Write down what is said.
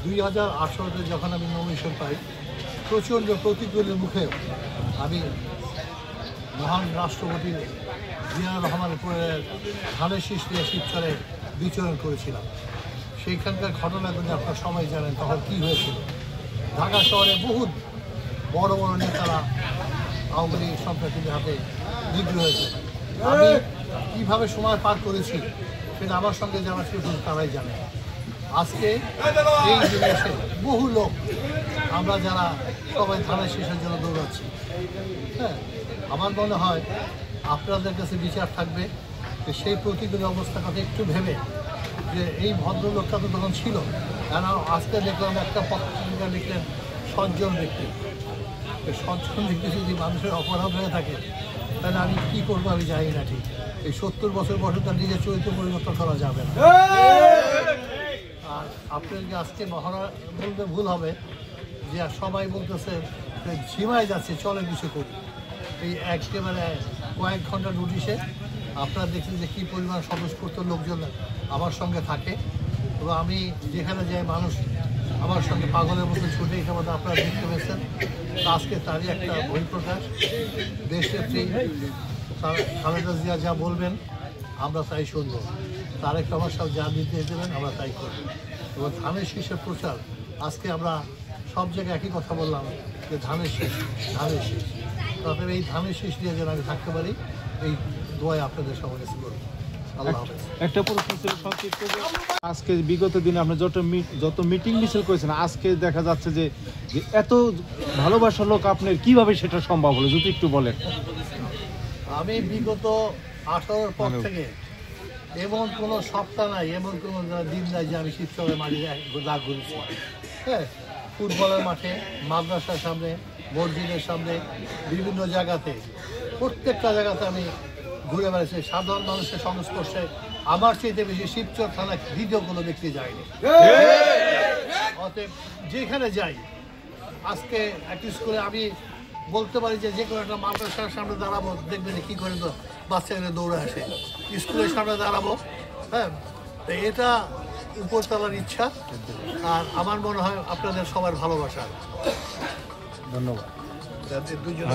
2018-তে যখন আমি নমিনেশন পাই, প্রচণ্ড প্রতিকূলের মুখে আমি মহান রাষ্ট্রপতি জিয়াউর রহমানের ধানের শীষ নিয়ে শিবচরে বিচরণ করেছিলাম। সেইখানকার ঘটনাগুলো আপনারা সবাই জানেন তখন কী হয়েছিল। ঢাকা শহরে বহু বড় বড় নেতারা আওয়ামী লীগ সন্ত্রাসীদের হাতে বিদ্রোহ হয়েছে। আমি কীভাবে সময় পার করেছি সেটা আমার সঙ্গে যারা ছিল তারাই জানে। আজকে এই জিনিসে বহু লোক আমরা যারা সবাই ধানের শীষের জন্য দৌড়াচ্ছি, হ্যাঁ, আমার মনে হয় আপনাদের কাছে বিচার থাকবে যে সেই প্রতিকূল অবস্থার কথা একটু ভেবে যে এই ভদ্রলোকটা তো তখন ছিল, কারণ আজকে দেখলাম একটা পত্রিকা লিখলেন সজ্জন ব্যক্তি। সজ্জন ব্যক্তি যদি মানুষের অপরাধ হয়ে থাকে তাহলে আমি কী করবো আমি জানি না। ঠিক এই 70 বছর বয়সে তার নিজের চরিত্র পরিবর্তন করা যাবে না। আর আপনাদেরকে আজকে মহারা বলতে ভুল হবে যে সবাই বলতেছে ঝিমায় যাচ্ছে, চলে কিছু করি। এই একেবারে কয়েক ঘন্টা নোটিশে আপনারা দেখছেন যে কী পরিমাণ স্বতঃস্ফূর্ত লোকজন আমার সঙ্গে থাকে, এবং আমি যেখানে যাই মানুষ আমার সঙ্গে পাগলের মতো ছুটে এটা মধ্যে আপনারা দেখতে পেয়েছেন। আজকে তারই একটা বহিঃপ্রকাশ। দেশনেত্রী খালেদা জিয়া যা বলবেন আমরা তাই শুনবো, তারেক রহমান সাহেব যা নির্দেশ দেবেন আমরা তাই করব। এবং ধানের শীষের প্রচার আজকে আমরা সব জায়গায় একই কথা বললাম যে ধানের শীষ, ধানের শীষ। তাদের এই ধানের শীষ নিয়ে যেন আমি থাকতে পারি, এই দোয়াই আপনাদের সবার কাছে করব। আল্লাহ হাফেজ। একটা প্রশ্ন ছিল সংক্ষিপ্ত, আজকে বিগত দিনে আপনি যত মিটিং মিছিল করেছেন, আজকে দেখা যাচ্ছে যে এত ভালোবাসার লোক আপনার কিভাবে সেটা সম্ভব হলো যদি একটু বলেন। আমি বিগত 18-র পর থেকে এমন কোনো সপ্তাহ নাই, এমন কোনো দিন নাই যে আমি শিবচরের মাঠে দাগ ঘুরেছি। হ্যাঁ, ফুটবলের মাঠে, মাদ্রাসার সামনে, মসজিদের সামনে, বিভিন্ন জায়গাতে, প্রত্যেকটা জায়গাতে আমি ঘুরে বেড়াচ্ছি। সাধারণ মানুষের সংস্পর্শে আমার চাইতে বেশি শিবচর থানা দ্বিতীয় কোনো ব্যক্তি যায়নি। অতএব যেখানে যাই, আজকে একটি স্কুলে আমি বলতে পারি যে কোনো একটা মাদ্রাসার সামনে দাঁড়াবো, দেখবেন কী করে তো বাচ্চাগুলো দৌড়ে আসে। স্কুলের সামনে দাঁড়াবো, হ্যাঁ, তো এটা উপরতলার ইচ্ছা। আর আমার মনে হয় আপনাদের সবার ভালোবাসা। ধন্যবাদ। দুইজনে